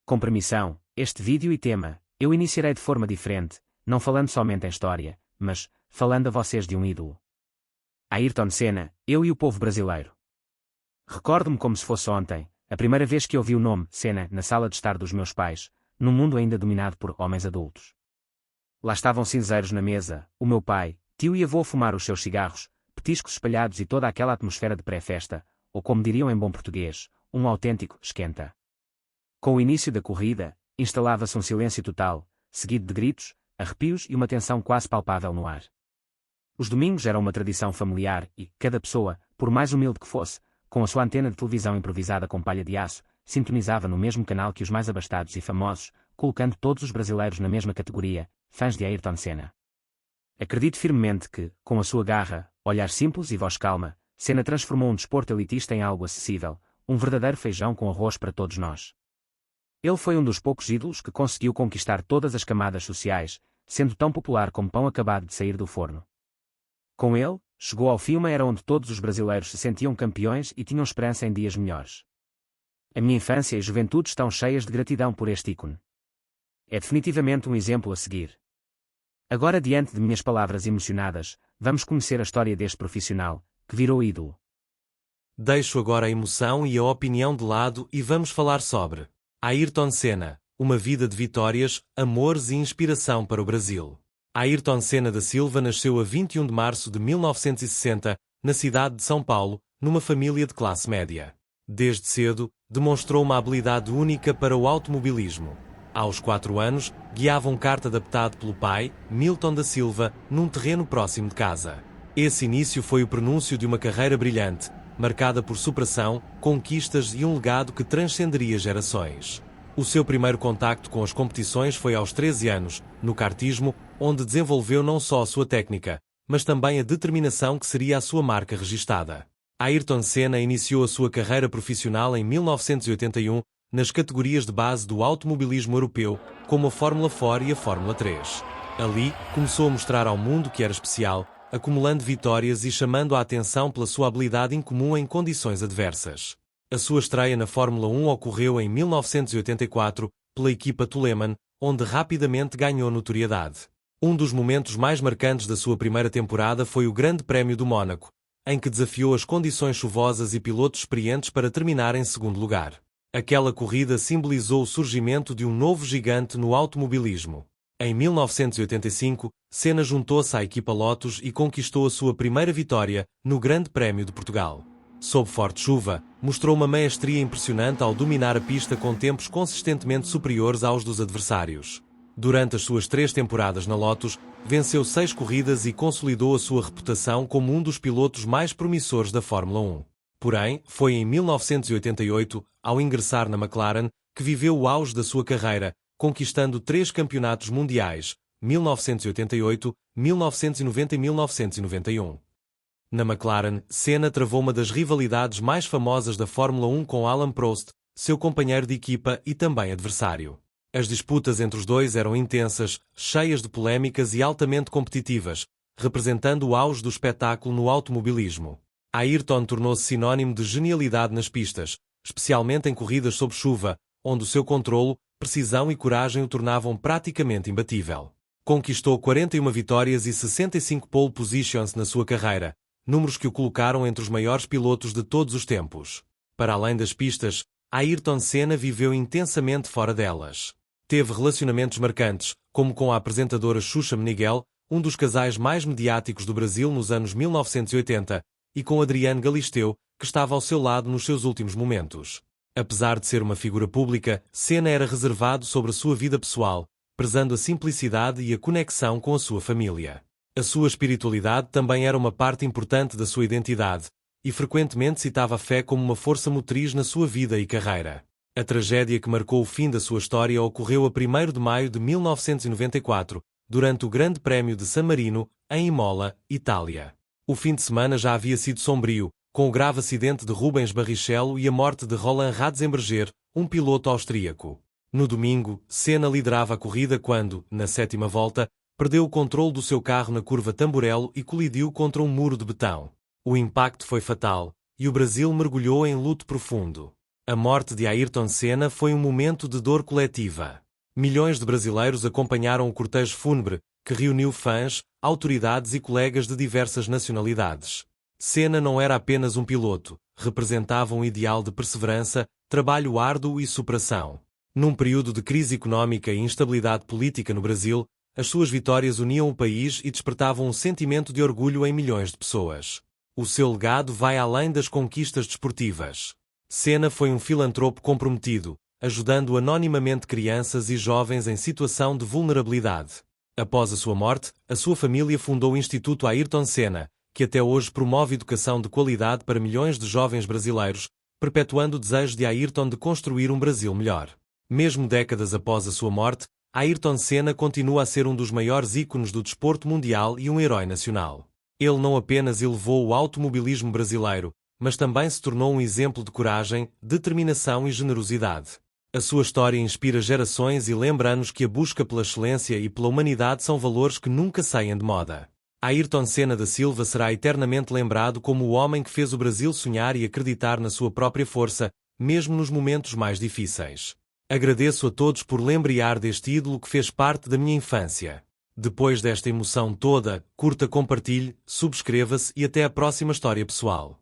Com permissão, este vídeo e tema, eu iniciarei de forma diferente, não falando somente em história, mas falando a vocês de um ídolo. Ayrton Senna, eu e o povo brasileiro. Recordo-me como se fosse ontem, a primeira vez que ouvi o nome Senna na sala de estar dos meus pais, num mundo ainda dominado por homens adultos. Lá estavam cinzeiros na mesa, o meu pai, tio e avô a fumar os seus cigarros, petiscos espalhados e toda aquela atmosfera de pré-festa, ou como diriam em bom português, um autêntico esquenta. Com o início da corrida, instalava-se um silêncio total, seguido de gritos, arrepios e uma tensão quase palpável no ar. Os domingos eram uma tradição familiar e, cada pessoa, por mais humilde que fosse, com a sua antena de televisão improvisada com palha de aço, sintonizava no mesmo canal que os mais abastados e famosos, colocando todos os brasileiros na mesma categoria, fãs de Ayrton Senna. Acredito firmemente que, com a sua garra, olhar simples e voz calma, Senna transformou um desporto elitista em algo acessível, um verdadeiro feijão com arroz para todos nós. Ele foi um dos poucos ídolos que conseguiu conquistar todas as camadas sociais, sendo tão popular como pão acabado de sair do forno. Com ele, chegou ao fim uma era onde todos os brasileiros se sentiam campeões e tinham esperança em dias melhores. A minha infância e juventude estão cheias de gratidão por este ícone. É definitivamente um exemplo a seguir. Agora, diante de minhas palavras emocionadas, vamos conhecer a história deste profissional, que virou ídolo. Deixo agora a emoção e a opinião de lado e vamos falar sobre Ayrton Senna, uma vida de vitórias, amores e inspiração para o Brasil. Ayrton Senna da Silva nasceu a 21 de março de 1960, na cidade de São Paulo, numa família de classe média. Desde cedo, demonstrou uma habilidade única para o automobilismo. Aos 4 anos, guiava um kart adaptado pelo pai, Milton da Silva, num terreno próximo de casa. Esse início foi o prenúncio de uma carreira brilhante, marcada por superação, conquistas e um legado que transcenderia gerações. O seu primeiro contacto com as competições foi aos 13 anos, no kartismo, onde desenvolveu não só a sua técnica, mas também a determinação que seria a sua marca registada. Ayrton Senna iniciou a sua carreira profissional em 1981, nas categorias de base do automobilismo europeu, como a Fórmula 4 e a Fórmula 3. Ali, começou a mostrar ao mundo que era especial, acumulando vitórias e chamando a atenção pela sua habilidade incomum em condições adversas. A sua estreia na Fórmula 1 ocorreu em 1984, pela equipa Toleman, onde rapidamente ganhou notoriedade. Um dos momentos mais marcantes da sua primeira temporada foi o Grande Prémio do Mónaco, em que desafiou as condições chuvosas e pilotos experientes para terminar em segundo lugar. Aquela corrida simbolizou o surgimento de um novo gigante no automobilismo. Em 1985, Senna juntou-se à equipa Lotus e conquistou a sua primeira vitória no Grande Prémio de Portugal. Sob forte chuva, mostrou uma maestria impressionante ao dominar a pista com tempos consistentemente superiores aos dos adversários. Durante as suas 3 temporadas na Lotus, venceu 6 corridas e consolidou a sua reputação como um dos pilotos mais promissores da Fórmula 1. Porém, foi em 1988, ao ingressar na McLaren, que viveu o auge da sua carreira, conquistando 3 campeonatos mundiais, 1988, 1990 e 1991. Na McLaren, Senna travou uma das rivalidades mais famosas da Fórmula 1 com Alain Prost, seu companheiro de equipa e também adversário. As disputas entre os dois eram intensas, cheias de polémicas e altamente competitivas, representando o auge do espetáculo no automobilismo. Ayrton tornou-se sinónimo de genialidade nas pistas, especialmente em corridas sob chuva, onde o seu controlo, precisão e coragem o tornavam praticamente imbatível. Conquistou 41 vitórias e 65 pole positions na sua carreira, números que o colocaram entre os maiores pilotos de todos os tempos. Para além das pistas, Ayrton Senna viveu intensamente fora delas. Teve relacionamentos marcantes, como com a apresentadora Xuxa Meneghel, um dos casais mais mediáticos do Brasil nos anos 1980, e com Adriano Galisteu, que estava ao seu lado nos seus últimos momentos. Apesar de ser uma figura pública, Senna era reservado sobre a sua vida pessoal, prezando a simplicidade e a conexão com a sua família. A sua espiritualidade também era uma parte importante da sua identidade, e frequentemente citava a fé como uma força motriz na sua vida e carreira. A tragédia que marcou o fim da sua história ocorreu a 1º de maio de 1994, durante o Grande Prémio de San Marino, em Imola, Itália. O fim de semana já havia sido sombrio, com o grave acidente de Rubens Barrichello e a morte de Roland Ratzenberger, um piloto austríaco. No domingo, Senna liderava a corrida quando, na 7ª volta, perdeu o controle do seu carro na curva Tamburello e colidiu contra um muro de betão. O impacto foi fatal, e o Brasil mergulhou em luto profundo. A morte de Ayrton Senna foi um momento de dor coletiva. Milhões de brasileiros acompanharam o cortejo fúnebre, que reuniu fãs, autoridades e colegas de diversas nacionalidades. Senna não era apenas um piloto, representava um ideal de perseverança, trabalho árduo e superação. Num período de crise económica e instabilidade política no Brasil, as suas vitórias uniam o país e despertavam um sentimento de orgulho em milhões de pessoas. O seu legado vai além das conquistas desportivas. Senna foi um filantropo comprometido, ajudando anonimamente crianças e jovens em situação de vulnerabilidade. Após a sua morte, a sua família fundou o Instituto Ayrton Senna, que até hoje promove educação de qualidade para milhões de jovens brasileiros, perpetuando o desejo de Ayrton de construir um Brasil melhor. Mesmo décadas após a sua morte, Ayrton Senna continua a ser um dos maiores ícones do desporto mundial e um herói nacional. Ele não apenas elevou o automobilismo brasileiro, mas também se tornou um exemplo de coragem, determinação e generosidade. A sua história inspira gerações e lembra-nos que a busca pela excelência e pela humanidade são valores que nunca saem de moda. Ayrton Senna da Silva será eternamente lembrado como o homem que fez o Brasil sonhar e acreditar na sua própria força, mesmo nos momentos mais difíceis. Agradeço a todos por lembrar deste ídolo que fez parte da minha infância. Depois desta emoção toda, curta, compartilhe, subscreva-se e até a próxima história pessoal.